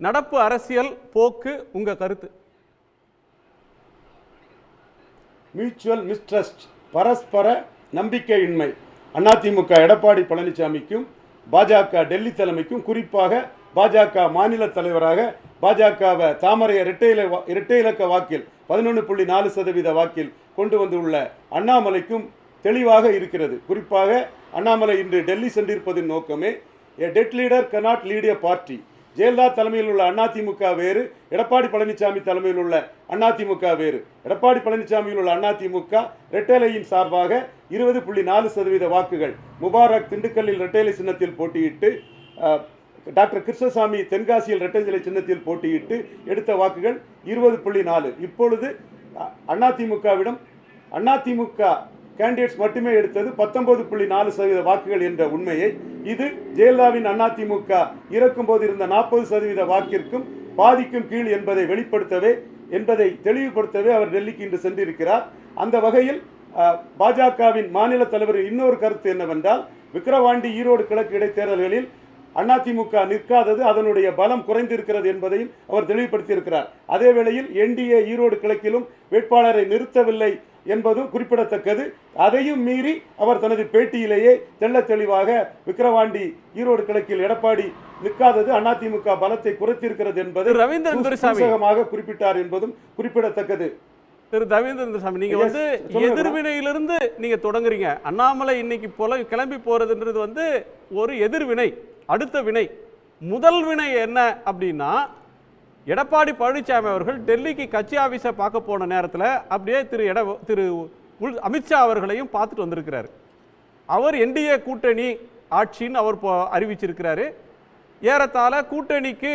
நடப்பு அரசியல் போக்கு உங்க கருத்து? மியூச்சுவல் மிஸ்ட்ரஸ்ட், பரஸ்பர நம்பிக்கையின்மை அதிமுக எடப்பாடி பழனிசாமிக்கும் பாஜக டெல்லி தலைமைக்கும், குறிப்பாக பாஜக மாநில தலைவராக பாஜகவை தாமரை இரட்டை இலக்க வாக்கில் 11.4% வாக்கில் கொண்டு வந்துள்ள அண்ணாமலைக்கும் தெளிவாக இருக்கிறது. குறிப்பாக அண்ணாமலை இன்று டெல்லி சென்றிருப்பதின் நோக்கமே a dead leader cannot lead a party. Jayalalithaa தலைமையில் உள்ள அதிமுக வேறு, எடப்பாடி பழனிசாமி தலைமையில் உள்ள அதிமுக வேறு. எடப்பாடி பழனிசாமியில் உள்ள அதிமுக ரெட்டேலையின் சார்பாக 20.4% வாக்குகள், முபாரக் திண்டுக்கல்லில் ரெட்டேலை சின்னத்தில் போட்டியிட்டு, டாக்டர் கிருஷ்ணசாமி தென்காசியில் ரெட்டேலை சின்னத்தில் போட்டியிட்டு எடுத்த வாக்குகள் 20.4. இப்பொழுது அதிமுகவிடம் அதிமுக கேண்டிடேட்ஸ் மட்டுமே எடுத்தது 19.4% வாக்குகள் என்ற உண்மையை, இது ஜெயலலிதாவின் அதிமுக இறக்கும் போது இருந்த 40% வாக்கிற்கும் பாதிக்கும் கீழ் என்பதை வெளிப்படுத்தவே, என்பதை தெளிவுபடுத்தவே அவர் டெல்லிக்கு இன்று சென்றிருக்கிறார். அந்த வகையில் பாஜகவின் மாநில தலைவரின் இன்னொரு கருத்து என்னவென்றால், விக்கிரவாண்டி ஈரோடு கிழக்கு இடைத்தேர்தல்களில் அதிமுக நிற்காதது அதனுடைய பலம் குறைந்திருக்கிறது என்பதையும் அவர் தெளிவுபடுத்தியிருக்கிறார். அதே வேளையில் என்டிஏ ஈரோடு கிழக்கிலும் வேட்பாளரை நிறுத்தவில்லை என்பதும் குறிப்பிடத்தக்கது. அதையும் மீறி அவர் தனது பேட்டியிலேயே தெள்ள தெளிவாக விக்கிரவாண்டி ஈரோடு கிழக்கில் எடப்பாடி நிற்காதது அதிமுக பலத்தை குறைத்திருக்கிறது என்பதை ரவீந்திரன் குறிப்பிட்டார் என்பதும் குறிப்பிடத்தக்கது. திரு ரவீந்திரன், நீங்க வந்து எதிர்வினையிலிருந்து நீங்க தொடங்குறீங்க. அண்ணாமலை இன்னைக்கு போல கிளம்பி போறதுன்றது வந்து ஒரு எதிர்வினை, அடுத்த வினை. முதல் வினை என்ன அப்படின்னா, எடப்பாடி பழனிசாமி அவர்கள் டெல்லிக்கு கட்சி ஆபீஸை பார்க்க போன நேரத்தில் அப்படியே திரு அமித்ஷா அவர்களையும் பார்த்துட்டு வந்திருக்கிறார். அவர் என்டிஏ கூட்டணி ஆட்சின்னு அவர் அறிவிச்சிருக்கிறாரு. ஏறத்தாழ கூட்டணிக்கு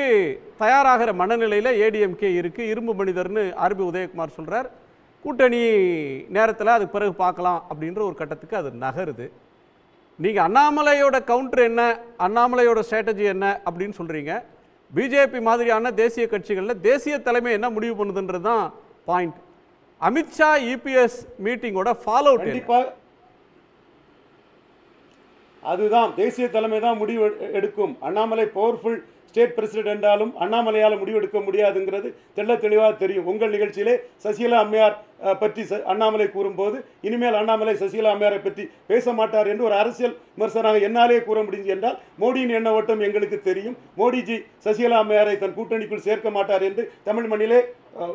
தயாராகிற மனநிலையில் ஏடிஎம்கே இருக்கு, இரும்பு மனிதர்னு ஆர்பி உதயகுமார் சொல்றார். கூட்டணி நேரத்தில் அதுக்கு பிறகு பார்க்கலாம் அப்படின்ற ஒரு கட்டத்துக்கு அது நகருது. நீங்க அண்ணாமலையோட கவுண்டர் என்ன, அண்ணாமலையோட ஸ்ட்ராட்டஜி என்ன அப்படின்னு சொல்றீங்க. பிஜேபி மாதிரியான தேசிய கட்சிகளில் தேசிய தலைமை என்ன முடிவு பண்ணுதுன்றது தான் point. Amit Shah EPS மீட்டிங்கோட follow out அதுதான், தேசிய தலைமை தான் முடிவு எடுக்கும். அண்ணாமலை பவர்ஃபுல் ஸ்டேட் பிரசிடென்ட் என்றாலும் அண்ணாமலையால் முடிவெடுக்க முடியாதுங்கிறது தெள்ள தெளிவாக தெரியும். உங்கள் நிகழ்ச்சியிலே சசிகலா அம்மையார் பற்றி அண்ணாமலை கூறும்போது, இனிமேல் அண்ணாமலை சசிகலா அம்மையாரை பற்றி பேச மாட்டார் என்று ஒரு அரசியல் விமர்சனாக என்னாலே கூற முடிஞ்சு என்றால், மோடியின் எண்ண ஓட்டம் எங்களுக்கு தெரியும். மோடிஜி சசிகலா அம்மையாரை தன் கூட்டணிக்குள் சேர்க்க மாட்டார் என்று தமிழ் மண்ணிலே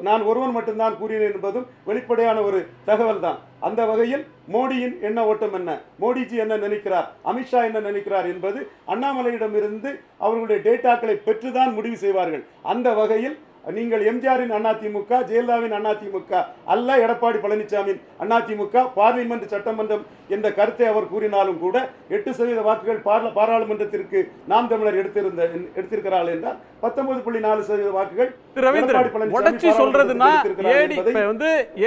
நான் ஒருவன் மட்டும்தான் கூறினேன் என்பதும் வெளிப்படையான ஒரு தகவல் தான். அந்த வகையில் மோடியின் எண்ண ஓட்டம் என்ன, மோடிஜி என்ன நினைக்கிறார், அமித்ஷா என்ன நினைக்கிறார் என்பது அண்ணாமலையிடமிருந்து அவர்களுடைய டேட்டாக்களை பெற்றுதான் முடிவு செய்வார்கள். அந்த வகையில் நீங்கள் எம்ஜிஆரின் அதிமுக, ஜெயலலிதாவின் அதிமுக அல்ல, எடப்பாடி பழனிசாமியின் அதிமுக. பார்லிமெண்ட் சட்டமன்றம் என்ற கருத்தை அவர் கூறினாலும் கூட 8% வாக்குகள் பாராளுமன்றத்திற்கு நாம் தமிழர் எடுத்திருக்கிறார்கள் என்றால் 19.4% வாக்குகள் சொல்றதுன்னா,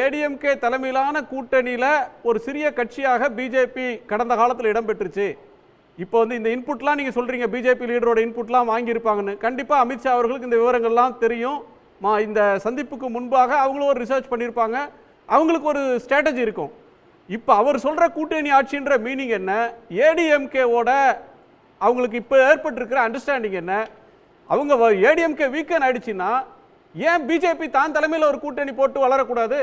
ஏடிஎம்கே தலைமையிலான கூட்டணியில ஒரு சிறிய கட்சியாக பிஜேபி கடந்த காலத்தில் இடம்பெற்றுச்சு. இப்போ வந்து இந்த இன்புட்லாம் நீங்க சொல்றீங்க, பிஜேபி லீடரோட இன்புட்லாம் வாங்கியிருப்பாங்கன்னு. கண்டிப்பா அமித்ஷா அவர்களுக்கு இந்த விவரங்கள்லாம் தெரியும். இந்த சந்திப்புக்கு முன்பாக அவங்களும் ஒரு ரிசர்ச் பண்ணியிருப்பாங்க, அவங்களுக்கு ஒரு ஸ்ட்ராட்டஜி இருக்கும். இப்போ அவர் சொல்ற கூட்டணி ஆட்சின்ற மீனிங் என்ன, ஏடிஎம்கேவோட அவங்களுக்கு இப்போ ஏற்பட்டிருக்கிற அண்டர்ஸ்டாண்டிங் என்ன, அவங்க ஏடிஎம்கே வீக்கன் ஆயிடுச்சுன்னா ஏன் பிஜேபி தான் தலைமையில் ஒரு கூட்டணி போட்டு வளரக்கூடாது?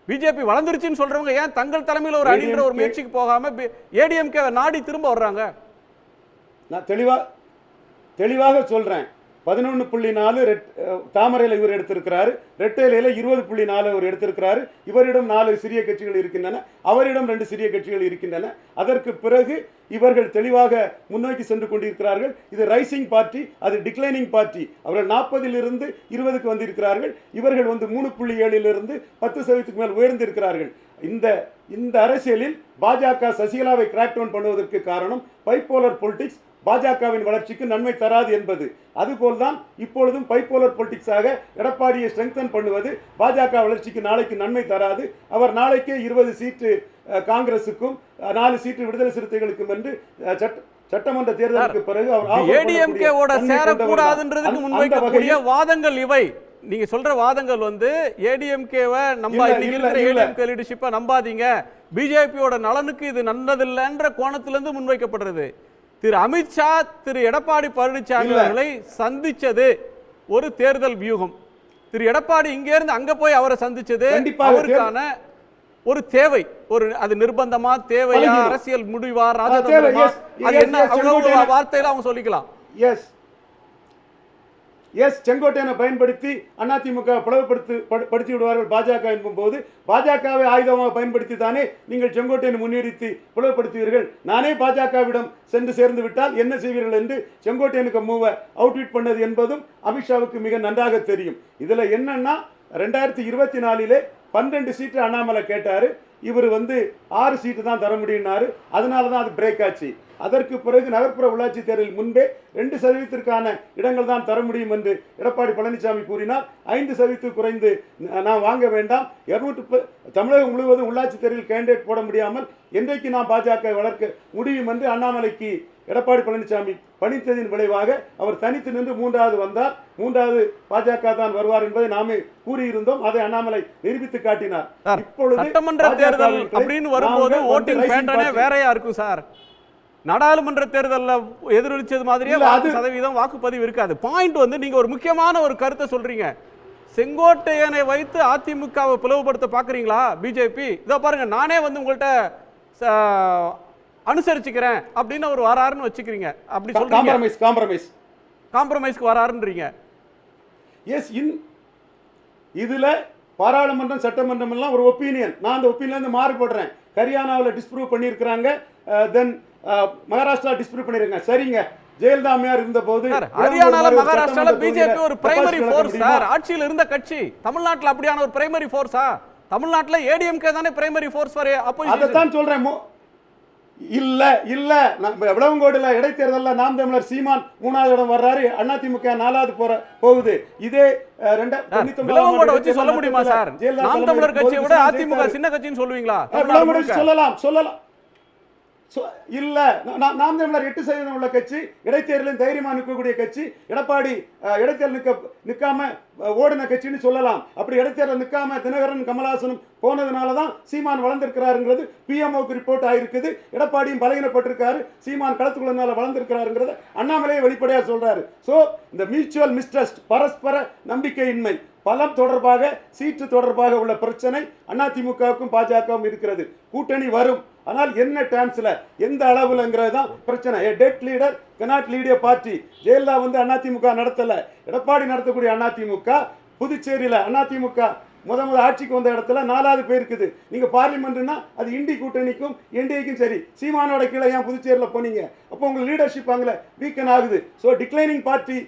பிஜேபி வளர்ந்துருச்சுன்னு சொல்றவங்க ஏன் தங்கள் தலைமையில் ஒரு அணின்ற ஒரு முயற்சிக்கு போகாம ஏடிஎம்கே நாடி திரும்ப வர்றாங்க? நான் தெளிவாக சொல்றேன். 11.4 தாமரையில் இவர் எடுத்திருக்கிறாரு, ரெட்டையில 20.4 இவர் எடுத்திருக்கிறாரு. இவரிடம் 4 சிறிய கட்சிகள் இருக்கின்றன, அவரிடம் 2 சிறிய கட்சிகள் இருக்கின்றன. அதற்கு பிறகு இவர்கள் தெளிவாக முன்னோக்கி சென்று கொண்டிருக்கிறார்கள். இது ரைசிங் பார்ட்டி, அது டிக்ளைனிங் பார்ட்டி. அவர்கள் 40லிருந்து 20க்கு வந்திருக்கிறார்கள். இவர்கள் வந்து 3.7லிருந்து 10% மேல் உயர்ந்திருக்கிறார்கள். இந்த அரசியலில் பாஜக சசிகலாவை கிராக் டவுன் பண்ணுவதற்கு காரணம் பைப்போலர் பொலிட்டிக்ஸ் பாஜகவின் வளர்ச்சிக்கு நன்மை தராது என்பது. அதுபோல்தான் இப்பொழுதும் பைப்போலர் பொலிட்டிக்ஸாக எடப்பாடியை ஸ்ட்ரெங்தன் பண்ணுவது பாஜக வளர்ச்சிக்கு நாளைக்கு நன்மை தராது. அவர் நாளைக்கே 20 சீட்டு காங்கிரசுக்கும் 4 சீட்டு விடுதலை சிறுத்தைகளுக்கும் என்று சட்டமன்ற தேர்தலுக்கு பிறகு அவர் ஏடிஎம்கேவோட சேரக்கூடாதுன்றதுக்கு முன்வைக்கக்கூடிய வாதங்கள் இவை. நீங்க சொல்ற வாதங்கள் வந்து ஏடிஎம்கேவை ஏடிஎம்கே லீடர்ஷிப்பை நம்பாதீங்க, பிஜேபியோட நலனுக்கு இது நல்லதில்லைன்ற கோணத்திலிருந்து முன்வைக்கப்படுறது. திரு அமித்ஷா திரு எடப்பாடி பழனிசாமி அவர்களை சந்திச்சது ஒரு தேர்தல் வியூகம். திரு எடப்பாடி இங்க இருந்து அங்க போய் அவரை சந்திச்சது அவருக்கான ஒரு தேவை, ஒரு அது நிர்பந்தமா தேவையா, அரசியல் முடிவா, ராஜதந்திரமா, அது என்ன அவ்வளவு வார்த்தையில அவங்க சொல்லிக்கலாம். செங்கோட்டையனை பயன்படுத்தி அதிமுக பிளவுபடுத்தி விடுவார்கள் பாஜக என்பும் போது பாஜகவை ஆயுதமாக பயன்படுத்தி தானே நீங்கள் செங்கோட்டையனை முன்னிறுத்தி பிளவுபடுத்துவீர்கள். நானே பாஜகவிடம் சென்று சேர்ந்து விட்டால் என்ன செய்வீர்கள் என்று செங்கோட்டையனுக்கு மூவ அவுட்வீட் பண்ணது என்பதும் அமித்ஷாவுக்கு மிக நன்றாக தெரியும். இதுல என்னன்னா 2024 12 சீட்டு அண்ணாமலை கேட்டாரு, இவர் 6 சீட்டு தான் தர முடியும்னாரு. அதனால தான் அது பிரேக் ஆச்சு. அதற்கு பிறகு நகர்ப்புற உள்ளாட்சி தேர்தலில் முன்பே 2% இடங்கள் தான் தர முடியும் என்று எடப்பாடி பழனிசாமி கூறினார். 5% குறைந்து நாம் வாங்க வேண்டாம், 200 தமிழகம் முழுவதும் உள்ளாட்சி தேர்தலில் கேண்டிடேட் போட முடியாமல் என்றைக்கு நாம் பாஜக வளர்க்க முடியும் என்று அண்ணாமலைக்கு எடப்பாடி பழனிசாமி பணித்ததின் விளைவாக அவர் தனித்து நின்று 3வது வந்தார். 3வது பாஜக தான் வருவார் என்பதை நாமே கூறியிருந்தோம். அதை அண்ணாமலை நிரூபித்து காட்டினார். இப்பொழுது சட்டமன்ற தேர்தல் அப்படின்னு வரும்போது ஓட்டிங் பேட்டர்னே வேறையா இருக்கும் சார். நாடாளுமன்ற தேர்தலில் எதிரொலிச்சது மாதிரியே 10% வாக்குப்பதிவு இருக்காது. பாயிண்ட் நீங்க ஒரு முக்கியமான ஒரு கருத்தை சொல்றீங்க. செங்கோட்டையனை வைத்து அதிமுகவை பிளவுபடுத்த பாக்குறீங்களா பிஜேபி? இதோ பாருங்க, நானே உங்கள்ட்ட அனுசரிச்சுக்கிறேன் அப்படின்னு அவர் வராருன்னு வச்சுக்கிறீங்க. அப்படி சொல்றீங்க, காம்ப்ரமைஸ்க்கு வராருன்றீங்க. எஸ், இதுல பாராளுமன்றம் சட்டமன்றம் எல்லாம் ஒரு ஒப்பீனியன். நான் அந்த ஒப்பீனியன் மாறுபடுறேன். ஹரியானாவில் டிஸ்ப்ரூவ் பண்ணியிருக்கிறாங்க, தென் மகாராஷ்டிரா டிஸ்ப்ரூவ் பண்ணிருக்காங்க. சரிங்க, ஜெயலலிதா அம்மையார் இருந்த போது ஹரியானால மகாராஷ்டிரால பிஜேபி ஒரு பிரைமரி ஃபோர்ஸ் சார், ஆட்சியில் இருந்த கட்சி. தமிழ்நாட்டில் அப்படியான ஒரு பிரைமரி ஃபோர்ஸா? தமிழ்நாட்டில் ஏடிஎம்கே தானே பிரைமரி ஃபோர்ஸ் ஃபார் அப்போசிஷன். அதைத்தான் சொல்றேன். இல்ல விளவங்கோடுல இடைத்தேர்தலில் நாம் தமிழர் சீமான் 3வது இடம் வர்றாரு, அதிமுக 4வது போகுது. இதே விளவங்கோட வச்சு சொல்ல முடியுமா சார்? நாம் தமிழர் கட்சியை விட அதிமுக சின்ன கட்சின்னு சொல்லுவீங்களா? சொல்லலாம். இல்ல, நாம் தமிழர் 8% உள்ள கட்சி, இடைத்தேர்தலில் தைரியமா நிற்கக்கூடிய கட்சி. எடப்பாடி இடைத்தேர்தல் நிற்காம ஓடின கட்சின்னு சொல்லலாம். அப்படி இடைத்தேர்தல் நிற்காம தினகரன் கமலஹாசனும் போனதுனாலதான் சீமான் வளர்ந்திருக்கிறாருங்கிறது பிஎம்ஓக்கு ரிப்போர்ட் ஆயிருக்குது. எடப்பாடியும் பலகீனப்பட்டிருக்காரு, சீமான் களத்துக்குள்ளனால வளர்ந்திருக்கிறாருங்கிறது அண்ணாமலையை வெளிப்படையா சொல்றாரு. சோ இந்த மியூச்சுவல் மிஸ்ட்ரஸ்ட், பரஸ்பர நம்பிக்கையின்மை, பலம் தொடர்பாக, சீட்டு தொடர்பாக உள்ள பிரச்சனை அதிமுகவுக்கும் பாஜகவும் இருக்கிறது. கூட்டணி வரும், ஆனால் என்ன டேர்ம்ஸ்ல, எந்த அளவுலங்கிறது தான் பிரச்சனை. Dead leader cannot lead a party. Jayalalithaa AIADMK நடத்தல, எடப்பாடி நடத்தக்கூடிய அதிமுக. புதுச்சேரியில அதிமுக முத ஆட்சிக்கு வந்த இடத்துல 4வது பேர் இருக்குது. நீங்க பார்லிமெண்ட்னா அது இண்டி கூட்டணிக்கும் என்டிஏக்கும் சரி. சீமானோட கீழே ஏன் புதுச்சேரியில் போனீங்க? அப்போ உங்க லீடர்ஷிப் அங்கே வீக்கன் ஆகுது. ஸோ டிக்ளைனிங் பார்ட்டி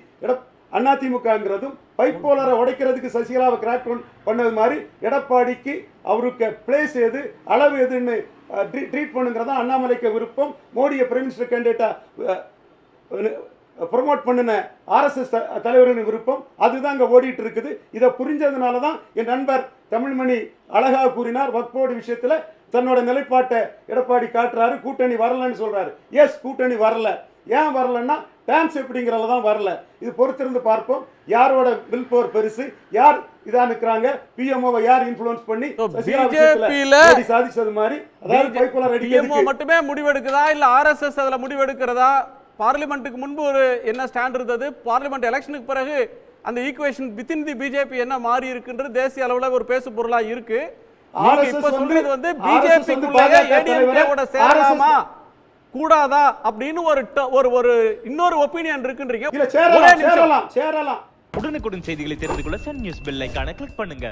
அதிமுகங்கிறதும் பைப்போலரை உடைக்கிறதுக்கு சசிகலாவை கிராக் பண்ணது மாதிரி எடப்பாடிக்கு அவருக்கு பிளேஸ் எது, அளவு எதுன்னு ட்ரீட் பண்ணுங்கிறதா அண்ணாமலைக்கு விருப்பம். மோடியை பிரைம் மினிஸ்டர் கேண்டிடேட்டா ப்ரொமோட் பண்ணின ஆர்எஸ்எஸ் தலைவரின் விருப்பம். அதுதான் அங்கே ஓடிட்டு இருக்குது. இதை புரிஞ்சதுனால தான் என் நண்பர் தமிழ்மணி அழகாக கூறினார், வக்ஃப் போர்டு விஷயத்தில் தன்னோட நிலைப்பாட்டை எடப்பாடி காட்டுறாரு. கூட்டணி வரலன்னு சொல்றாரு. எஸ், கூட்டணி வரல. ஏன் வரலன்னா டான்ஸ் எப்படிங்கிறத தான் வரல. இது பொறுத்திருந்து பார்ப்போம். யாரோட வில் பவர் பெருசு, யார் இதா நிற்கிறாங்க, பிஎம்ஓவை யார் இன்ஃப்ளூயன்ஸ் பண்ணி சாதிச்சது மாதிரி. அதாவது பிஎம்ஓ மட்டுமே முடிவெடுக்குதா இல்ல ஆர்எஸ்எஸ் அதுல முடிவெடுக்கிறதா? பார்லிமெண்ட்டுக்கு முன்பு ஒரு என்ன ஸ்டாண்ட் இருந்தது, பார்லிமெண்ட் எலெக்ஷனுக்கு பிறகு அந்த ஈக்குவேஷன் வித்தின் தி பிஜேபி என்ன மாறி இருக்குன்றது தேசிய அளவில் ஒரு பேசு பொருளா இருக்கு. இப்ப சொல்றது பிஜேபிக்குள்ளே ஏடிஎம்கேவோட சேரலாமா கூடாதா அப்படின்னு ஒரு இன்னொரு ஒப்பீனியன் இருக்குன்றீங்க. உடனுக்குடன் செய்திகளை தெரிந்து கொள்ள சன் நியூஸ் பெல் ஐகானை கிளிக் பண்ணுங்க.